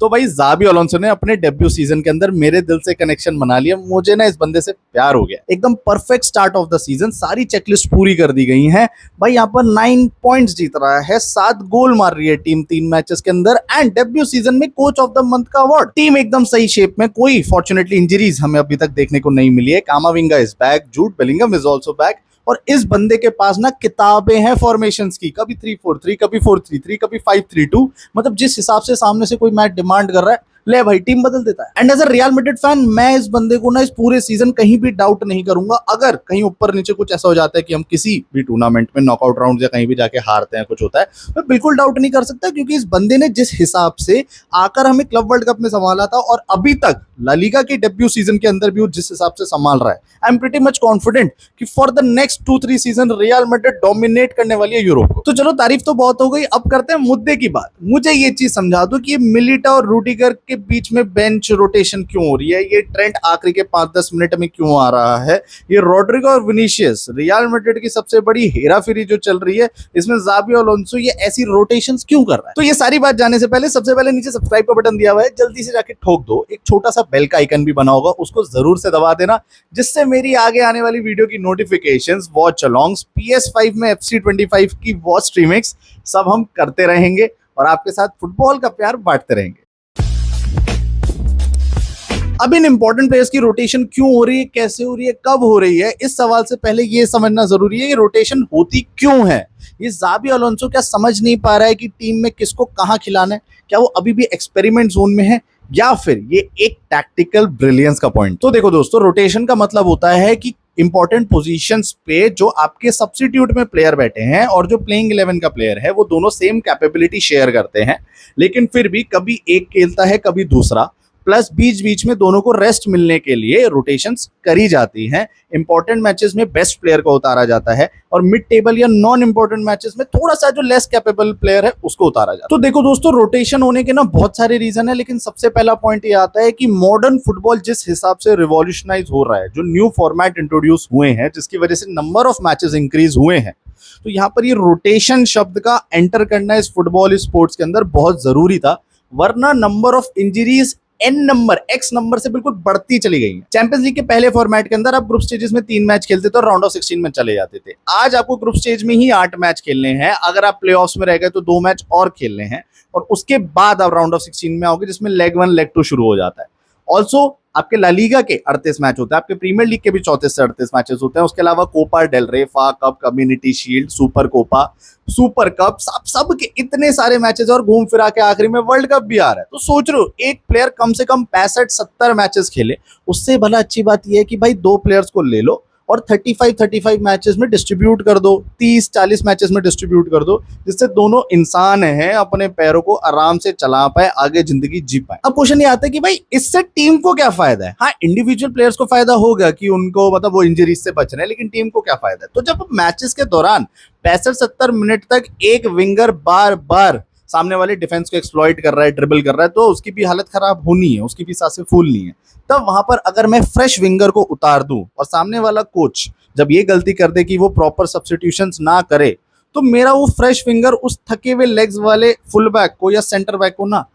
तो भाई जाबी अलोंसो ने अपने डेब्यू सीजन के अंदर मेरे दिल से कनेक्शन बना लिया। मुझे ना इस बंदे से प्यार हो गया। एकदम perfect start of the season, सारी चेकलिस्ट पूरी कर दी गई हैं। भाई यहाँ पर 9 पॉइंट्स जीत रहा है, 7 गोल मार रही है टीम 3 मैचेस के अंदर, एंड डेब्यू सीजन में कोच ऑफ द मंथ का अवार्ड। टीम एकदम सही शेप में, कोई फॉर्चुनेटली इंजरीज हमें अभी तक देखने को नहीं मिली है। कामाविंगा is back, Jude Bellingham is also back, और इस बंदे के पास ना किताबें हैं फॉर्मेशंस की, कभी 3-4-3, कभी 4-3-3, कभी 5-3-2। मतलब जिस हिसाब से सामने से कोई मैच डिमांड कर रहा है, ले भाई टीम बदल देता है। And as a Real Madrid fan, मैं इस बंदे को ना इस पूरे सीजन कहीं भी डाउट नहीं करूंगा। अगर कहीं ऊपर नीचे कुछ ऐसा हो जाता है कि हम किसी भी टूर्नामेंट में नॉकआउट राउंड या कहीं भी जाके हारते हैं, कुछ होता है, मैं बिल्कुल डाउट नहीं कर सकता, क्योंकि इस बंदे ने जिस हिसाब से आकर हमें क्लब वर्ल्ड कप में संभाला था और अभी तक ला लीगा के डेब्यू सीजन के अंदर भी वो जिस हिसाब से संभाल रहा है, I am pretty much confident कि for the next 2-3 season Real Madrid dominate करने वाली है यूरोप को। तो चलो तारीफ तो बहुत हो गई, अब करते हैं मुद्दे की बात। मुझे ये चीज समझा दो कि मिलिटा और रूडिगर के बीच में बेंच रोटेशन क्यों हो रही है, ये ट्रेंट आखिरी के 5-10 मिनट में क्यों आ रहा है, ये रोड्रिगो और विनीशियस रियल मैड्रिड की सबसे बड़ी हेराफेरी जो चल रही है, इसमें जाबी अलोंसो ये ऐसी रोटेशंस क्यों कर रहा है। तो ये सारी बात जानने से पहले सबसे पहले नीचे सब्सक्राइब का बटन दिया हुआ है, जल्दी से जाके ठोक दो। एक छोटा सा बेल का आइकन भी बना होगा, उसको जरूर से दबा देना, जिससे मेरी आगे आने वाली वीडियो की नोटिफिकेशंस, वॉच अलोंग्स, PS5 में FC25 की वॉच स्ट्रीमिंग्स सब हम करते रहेंगे और आपके साथ फुटबॉल का प्यार बांटते रहेंगे। अब इन इंपॉर्टेंट प्लेयर्स की रोटेशन क्यों हो रही है, कैसे हो रही है, कब हो रही है, इस सवाल से पहले ये समझना जरूरी है कि रोटेशन होती क्यों है। ये जाबी अलोंसो क्या समझ नहीं पा रहा है कि टीम में किसको कहां खिलाना है? क्या वो अभी भी एक्सपेरिमेंट जोन में है, या फिर ये एक टैक्टिकल ब्रिलियंस का पॉइंट? तो देखो दोस्तों, रोटेशन का मतलब होता है कि इंपॉर्टेंट पोजीशंस पे जो आपके सब्स्टिट्यूट में प्लेयर बैठे हैं और जो प्लेइंग 11 का प्लेयर है, वो दोनों सेम कैपेबिलिटी शेयर करते हैं, लेकिन फिर भी कभी एक खेलता है कभी दूसरा, प्लस बीच बीच में दोनों को रेस्ट मिलने के लिए रोटेशंस करी जाती हैं। इंपॉर्टेंट मैचेस में बेस्ट प्लेयर को उतारा जाता है और मिड टेबल या नॉन इंपॉर्टेंट मैचेस में थोड़ा सा जो लेस कैपेबल प्लेयर है उसको उतारा जाता है। तो देखो दोस्तों, रोटेशन होने के ना बहुत सारे रीजन है, लेकिन सबसे पहला पॉइंट ये आता है कि मॉडर्न फुटबॉल जिस हिसाब से रिवॉल्यूशनाइज हो रहा है, जो न्यू फॉर्मेट इंट्रोड्यूस हुए हैं, जिसकी वजह से नंबर ऑफ मैचेस इंक्रीज हुए हैं, तो यहाँ पर ये रोटेशन शब्द का एंटर करना इस फुटबॉल स्पोर्ट्स के अंदर बहुत जरूरी था, वरना number of injuries x number से बिल्कुल बढ़ती चली गई है। चैंपियंस लीग के पहले फॉर्मेट के अंदर आप ग्रुप स्टेजेस में 3 मैच खेलते थे और राउंड ऑफ 16 में चले जाते थे। आज आपको ग्रुप स्टेज में ही 8 मैच खेलने हैं, अगर आप प्लेऑफ्स में रह गए तो 2 मैच और खेलने हैं, और उसके बाद आप राउंड ऑफ 16 में आओगे, जिसमें लेग 1 लेग 2 शुरू हो जाता है। ऑल्सो आपके ला लीगा के 38 मैच होते हैं, आपके प्रीमियर लीग के भी 34 से 38 मैचेस होते हैं। उसके अलावा Copa del Rey, FA Cup, Community Shield, Super Copa, Super Cup, सब के इतने सारे मैचेस, और घूम फिरा के आखिरी में वर्ल्ड कप भी आ रहा है। तो सोच रहे हो, एक प्लेयर कम से कम 65-70 मैचेस खेले, उससे भला अच्छी बात यह है कि भाई 2 प्लेयर्स को ले लो और 35 मैचेस में डिस्ट्रीब्यूट कर दो, 30-40 मैचेस में डिस्ट्रीब्यूट कर दो, जिससे दोनों इंसान हैं अपने पैरों को आराम से चला पाए, आगे जिंदगी जी पाए। अब क्वेश्चन ये आता है कि भाई इससे टीम को क्या फायदा है? हाँ, इंडिविजुअल प्लेयर्स को फायदा होगा कि उनको मतलब वो इंजरीज से बच रहे हैं, लेकिन टीम को क्या फायदा है? तो जब मैचेस के दौरान 65-70 मिनट तक एक विंगर बार बार सामने वाले डिफेंस को एक्सप्लॉइट कर रहा है, ड्रिबल कर रहा है, तो उसकी भी हालत खराब होनी है, उसकी भी सांसें फूलनी है। तब वहां पर अगर मैं फ्रेश विंगर को उतार दूं और सामने वाला कोच जब ये गलती कर दे कि वो प्रॉपर सब्स्टिट्यूशंस ना करे, तो मेरा वो फ्रेश विंगर उस थके हुए लेग्स वाले फुल बैक को या सेंटर बैक को ना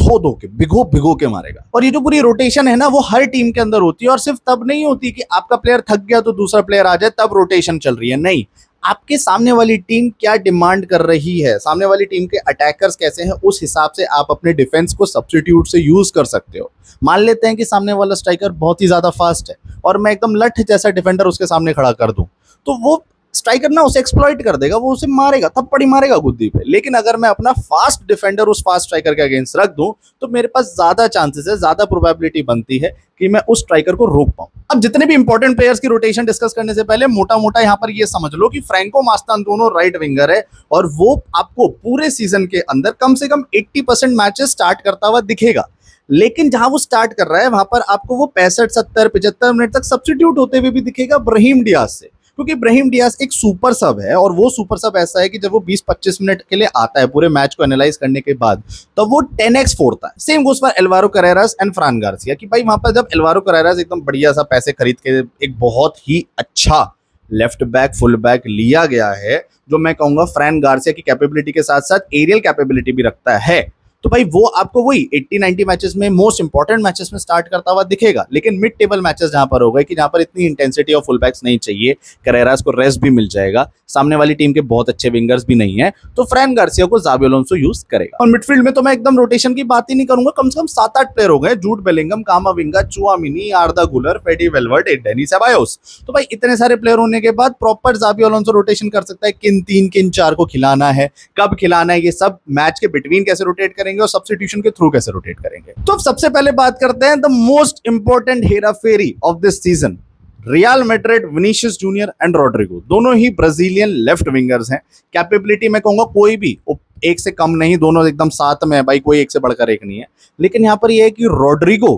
धो के भिगो के मारेगा। और ये जो पूरी रोटेशन है ना, वो हर टीम के अंदर होती है, और सिर्फ तब नहीं होती कि आपका प्लेयर थक गया तो दूसरा प्लेयर आ जाए तब रोटेशन चल रही है। नहीं, आपके सामने वाली टीम क्या डिमांड कर रही है, सामने वाली टीम के अटैकर्स कैसे हैं, उस हिसाब से आप अपने डिफेंस को सब्स्टिट्यूट से यूज कर सकते हो। मान लेते हैं कि सामने वाला स्ट्राइकर बहुत ही ज्यादा फास्ट है और मैं एकदम लठ जैसा डिफेंडर उसके सामने खड़ा कर दूं, तो वो स्ट्राइकर ना उसे एक्सप्लॉइट कर देगा, वो उसे मारेगा, थप्पड़ी मारेगा गुद्दी पे। लेकिन अगर मैं अपना फास्ट डिफेंडर उस फास्ट स्ट्राइकर के अगेंस्ट रख दूं, तो मेरे पास ज्यादा चांसेस है, ज्यादा प्रोबेबिलिटी बनती है कि मैं उस स्ट्राइकर को रोक पाऊं। अब जितने भी इंपॉर्टेंट प्लेयर्स की रोटेशन डिस्कस करने से पहले मोटा मोटा यहां पर ये समझ लो कि फ्रैंको मास्तान दोनों राइट विंगर है, और वो आपको पूरे सीजन के अंदर कम से कम 80% मैचेस स्टार्ट करता हुआ दिखेगा। लेकिन जहां वो स्टार्ट कर रहा है वहां पर आपको वो 65-70-75 मिनट तक सब्स्टिट्यूट होते हुए भी दिखेगा ब्राहीम डियाज से, क्योंकि ब्राहीम डियाज एक सुपर सब है, और वो सुपर सब ऐसा है कि जब वो 20-25 मिनट के लिए आता है पूरे मैच को एनालाइज करने के बाद, तो वो 10x फोड़ता है। Same goes for Alvaro Carreras and Fran Garcia, कि भाई वहां पर जब एल्वारो कैरेरास एकदम बढ़िया सा पैसे खरीद के एक बहुत ही अच्छा लेफ्ट बैक फुल बैक लिया गया है, जो मैं कहूंगा फ्रान गार्सिया की कैपेबिलिटी के साथ साथ एरियल कैपेबिलिटी भी रखता है, तो भाई वो आपको वही 80-90 मैचेस में मोस्ट इंपॉर्टेंट मैचेस में स्टार्ट करता हुआ दिखेगा, लेकिन मिड टेबल मैचेस जहां पर हो गए कि जहां पर इतनी इंटेंसिटी ऑफ फुल बैक्स नहीं चाहिए, करेरास को रेस्ट भी मिल जाएगा, सामने वाली टीम के बहुत अच्छे विंगर्स भी नहीं है, तो फ्रैन गार्सिया को ज़ाबी अलोंसो यूज करेगा। और मिडफील्ड में तो मैं एकदम रोटेशन की बात ही नहीं करूंगा, कम से कम 7-8 प्लेयर हो गए, जूड बेलिंगम, कामाविंगा, चुआमिनी, आर्दा गुलर, फेडी वेल्वर्ट, डेनी सेबायोस। तो भाई इतने सारे प्लेयर होने के बाद प्रॉपर ज़ाबी अलोंसो रोटेशन कर सकता है, किन 3 किन 4 को खिलाना है, कब खिलाना है, ये सब मैच के बिटवीन कैसे रोटेट करेंगे और सब्स्टिट्यूशन के थ्रू कैसे रोटेट करेंगे। तो अब सबसे पहले बात करते हैं द मोस्ट इंपॉर्टेंट हेरा फेरी of this season, Real Madrid, Vinicius Junior and Rodrygo. दोनों ही ब्राजीलियन लेफ्ट विंगर्स हैं। कैपेबिलिटी में कहूंगा कोई भी एक से कम नहीं, दोनों एकदम साथ में है भाई, कोई एक से बढ़कर एक नहीं है। लेकिन यहाँ पर यह है कि रोड्रिगो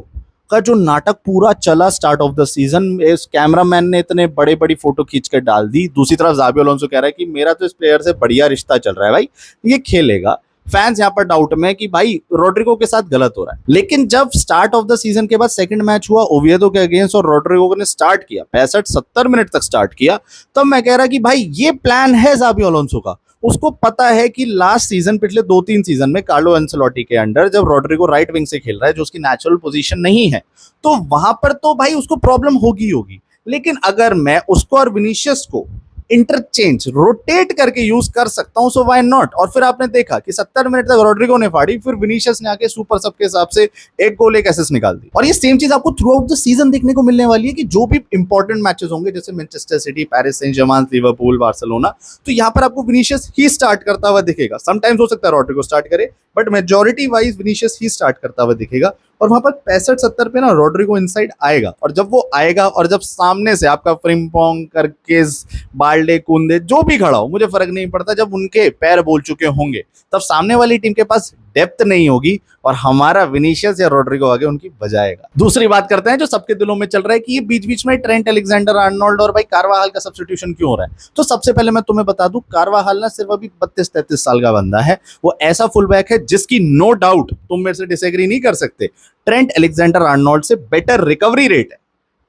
का जो नाटक पूरा चला स्टार्ट ऑफ द सीजन, इस कैमरामैन ने इतने बड़े बड़ी फोटो खींच कर डाल दी। दूसरी तरफ ज़ाबी अलोंसो कह रहा है कि मेरा तो इस प्लेयर से बढ़िया रिश्ता चल रहा है भाई, ये खेलेगा। फैंस यहाँ पर डाउट में कि भाई रोड्रिगो के साथ गलत हो रहा है। लेकिन जब स्टार्ट ऑफ द सीजन के बाद सेकंड मैच हुआ ओविएदो के अगेंस्ट और रोड्रिगो ने स्टार्ट किया, 65-70 मिनट तक स्टार्ट किया, तब मैं कह रहा कि भाई ये प्लान है ज़ाबी अलोंसो का। उसको पता है कि लास्ट सीजन, पिछले 2-3 सीजन में कार्लो एंसेलोटी के अंडर जब रोड्रिगो राइट विंग से खेल रहा है, जो उसकी नेचुरल पोजीशन नहीं है, तो वहां पर तो भाई उसको प्रॉब्लम होगी। लेकिन अगर मैं उसको और विनीशियस को इंटरचेंज रोटेट करके यूज कर सकता हूं, सो व्हाई नॉट। और फिर आपने देखा कि 70 मिनट तक रोड्रिगो ने फाड़ी, फिर विनीशियस ने आके सुपर सब के हिसाब से एक गोल एक असिस्ट निकाल दी। और ये सेम चीज आपको थ्रू आउट द सीजन देखने को मिलने वाली है कि जो भी इंपॉर्टेंट मैचेस होंगे, जैसे Manchester City, Paris Saint Germain, Liverpool, Barcelona, तो यहाँ पर आपको विनीशियस ही स्टार्ट करता हुआ दिखेगा। समटाइम्स हो सकता है रोड्रिगो स्टार्ट करे, but majority wise Vinicius he start करता हुआ दिखेगा। और वहां पर 65-70 पे ना रोड्रिगो इनसाइड आएगा, और जब वो आएगा और जब सामने से आपका फ्रिम्पोंग, कर्किज, बाल्डे, कुंदे जो भी खड़ा हो, मुझे फर्क नहीं पड़ता, जब उनके पैर बोल चुके होंगे, तब सामने वाली टीम के पास डेप्थ नहीं होगी और हमारा विनीशियस या रोड्रिगो आगे उनकी बजाएगा। दूसरी बात करते हैं जो सबके दिलों में चल रहा है कि ये बीच बीच में ट्रेंट अलेक्जेंडर आर्नोल्ड और भाई कारवाहाल का सब्स्टिट्यूशन क्यों हो रहा है। तो सबसे पहले मैं तुम्हें बता दूं, कारवाहाल ना सिर्फ अभी 32-33 साल का बंदा है। वो ऐसा फुल बैक है जिसकी नो डाउट, तुम मेरे से डिसएग्री नहीं कर सकते, ट्रेंट अलेक्जेंडर आर्नोल्ड से बेटर रिकवरी रेट है।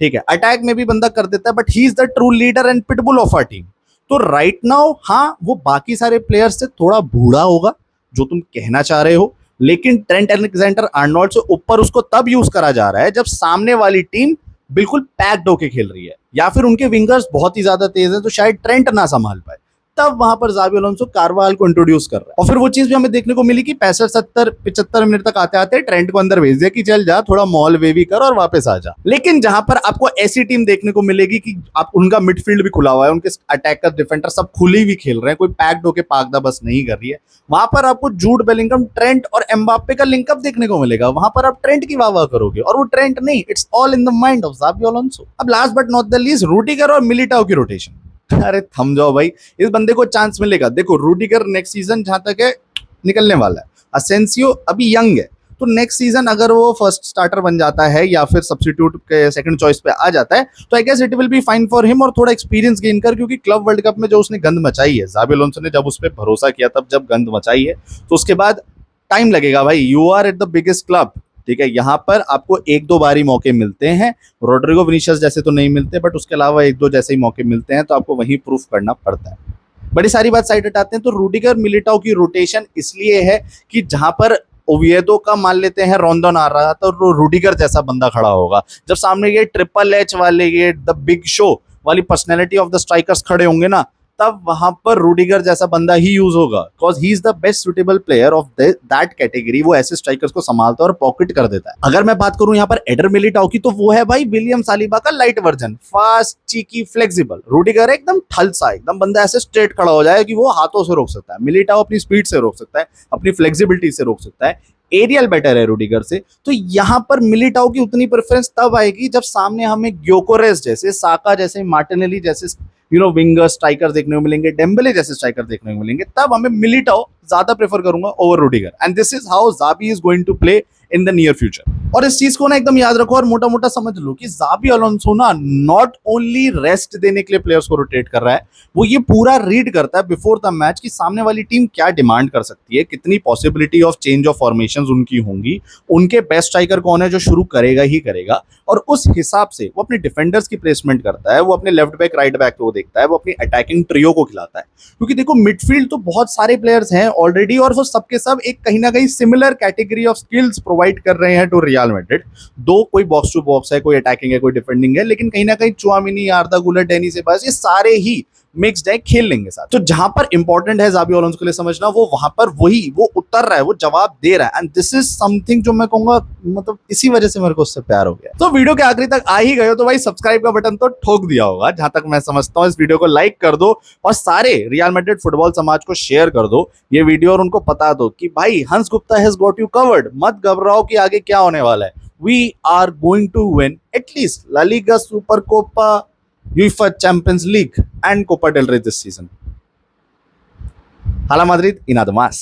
ठीक है, अटैक में भी बंदा कर देता है, but he is the true leader and pitbull of our team. तो राइट नाउ हाँ, वो बाकी सारे प्लेयर्स से थोड़ा बूढ़ा होगा, जो तुम कहना चाह रहे हो, लेकिन ट्रेंट अलेक्जेंडर आर्नोल्ड से ऊपर उसको तब यूज करा जा रहा है जब सामने वाली टीम बिल्कुल पैक्ड होके खेल रही है, या फिर उनके विंगर्स बहुत ही ज्यादा तेज हैं तो शायद ट्रेंट ना संभाल पाए, तब वहां पर ज़ाबी अलोंसो कारवाल को इंट्रोड्यूस कर रहा है। और फिर वो चीज भी हमें देखने को मिली कि 65-70-75 मिनट तक आते आते ट्रेंट को अंदर भेज दिया कि चल जा, थोड़ा मॉल वेवी कर और वापस आ जा। लेकिन जहां पर आपको ऐसी टीम देखने को मिलेगी कि आप उनका मिडफील्ड भी खुला हुआ है, उनके अटैकर, डिफेंडर सब खुली भी खेल रहे हैं, कोई पैक्ड होके पागदा बस नहीं कर रही है, वहां पर आपको जूड बेलिंगम, ट्रेंट और एम्बाप्पे का लिंकअप देखने को मिलेगा। वहां पर आप ट्रेंट की वाह करोगे, और वो ट्रेंट नहीं, it's all in the mind of Xabi Alonso. अब last but not the least, Rudiger और मिलिटाओ की रोटेशन। अरे थम जाओ भाई, इस बंदे को चांस मिलेगा। देखो रूडिगर नेक्स्ट सीजन जहां तक है निकलने वाला है, असेंसियो अभी यंग है, तो नेक्स्ट सीजन अगर वो फर्स्ट स्टार्टर बन जाता है या फिर सब्स्टिट्यूट के सेकंड चॉइस पे आ जाता है, तो I guess it will be fine for him, और थोड़ा एक्सपीरियंस गेन कर, क्योंकि क्लब वर्ल्ड कप में जो उसने गंद मचाई है, ज़ाबी अलोंसो ने जब उस पर भरोसा किया तब जब गंद मचाई है, तो उसके बाद टाइम लगेगा भाई। You are at the biggest club, ठीक है, यहाँ पर आपको 1-2 बार ही मौके मिलते हैं, रोड्रिगो, विनीशियस जैसे तो नहीं मिलते, बट उसके अलावा 1-2 जैसे ही मौके मिलते हैं, तो आपको वहीं प्रूफ करना पड़ता है। बड़ी सारी बात साइड हटाते हैं, तो रूडिगर मिलिटाओ की रोटेशन इसलिए है कि जहां पर ओविएदो का मान लेते हैं रोंदन आ रहा था, तो रूडिगर जैसा बंदा खड़ा होगा। जब सामने ये ट्रिपल एच वाले, ये द बिग शो वाली पर्सनैलिटी ऑफ द स्ट्राइकर्स खड़े होंगे ना, तब वहां पर रूडिगर जैसा बंदा ही यूज होगा, because he is the best suitable player of that category. वो ऐसे स्ट्राइकर्स को संभालता है और पॉकेट कर देता है। अगर मैं बात करूं यहाँ पर एडर मिलिटाओ की, तो वो है भाई विलियम सालिबा का light version, fast, cheeky, flexible. Rudiger एकदम ठलसा, एकदम बंदा ऐसे स्ट्रेट खड़ा हो जाए कि वो हाथों से रोक सकता है। मिलिटाओ अपनी स्पीड से रोक सकता है, अपनी फ्लेक्सिबिलिटी से रोक सकता है, एरियल बेटर है रूडिगर से। तो यहाँ पर मिलिटाओ की उतनी प्रेफरेंस तब आएगी जब सामने हमें ग्योकोरेस जैसे, साका जैसे, मार्टिनेली जैसे विंगर स्ट्राइकर देखने को मिलेंगे, डेम्बेले जैसे स्ट्राइकर देखने को मिलेंगे, तब हमें मिलिटाओ ज्यादा प्रेफर करूंगा over Rudiger. And this is how Xabi is going to play in the near future. और इस चीज को ना एकदम याद रखो और मोटा मोटा समझ लो कि जाबी अलोंसो ना नॉट ओनली रेस्ट देने के लिए प्लेयर्स को रोटेट कर रहा है, वो ये पूरा रीड करता है बिफोर द मैच कि सामने वाली टीम क्या डिमांड कर सकती है, कितनी possibility of change of formations उनकी होंगी, उनके बेस्ट स्ट्राइकर कौन है जो शुरू करेगा ही करेगा, और उस हिसाब से वो अपने डिफेंडर्स की प्लेसमेंट करता है, वो अपने लेफ्ट बैक राइट बैक को देखता है, वो अपनी अटैकिंग ट्रियो को खिलाता है। क्योंकि देखो मिडफील्ड तो बहुत सारे प्लेयर्स हैं ऑलरेडी और वो सबके सब एक कहीं ना कहीं similar category of skills provide कर रहे हैं टू रियल मैड्रिड। दो कोई बॉक्स टू बॉक्स है, कोई अटैकिंग है, कोई डिफेंडिंग है, लेकिन कहीं ना कहीं चुआमिनी, आर्दा गुलर, डेनी सेबायोस ये सारे ही मिक्स्ड है, खेल लेंगे साथ। तो जहां पर इंपॉर्टेंट है जाबी अलोंसो के लिए समझना, वो वहां पर वो उतर रहा है, वो जवाब दे रहा है, एंड दिस इज समथिंग जो मैं कहूंगा मतलब इसी वजह से मेरे को उससे प्यार हो गया। तो वीडियो के आखिरी तक आ ही गए हो तो भाई सब्सक्राइब का बटन तो ठोक दिया होगा जहां तक मैं समझता हूं। इस वीडियो को लाइक कर दो और सारे रियल मैड्रिड फुटबॉल समाज को शेयर कर दो ये वीडियो और उनको बता दो कि भाई हंस Gupta has got you covered, मत घबराओ कि आगे क्या होने वाला है। We are going to win at least La Liga, Supercopa, UEFA Champions League and Copa del Rey this season. Hala Madrid, in Adamas.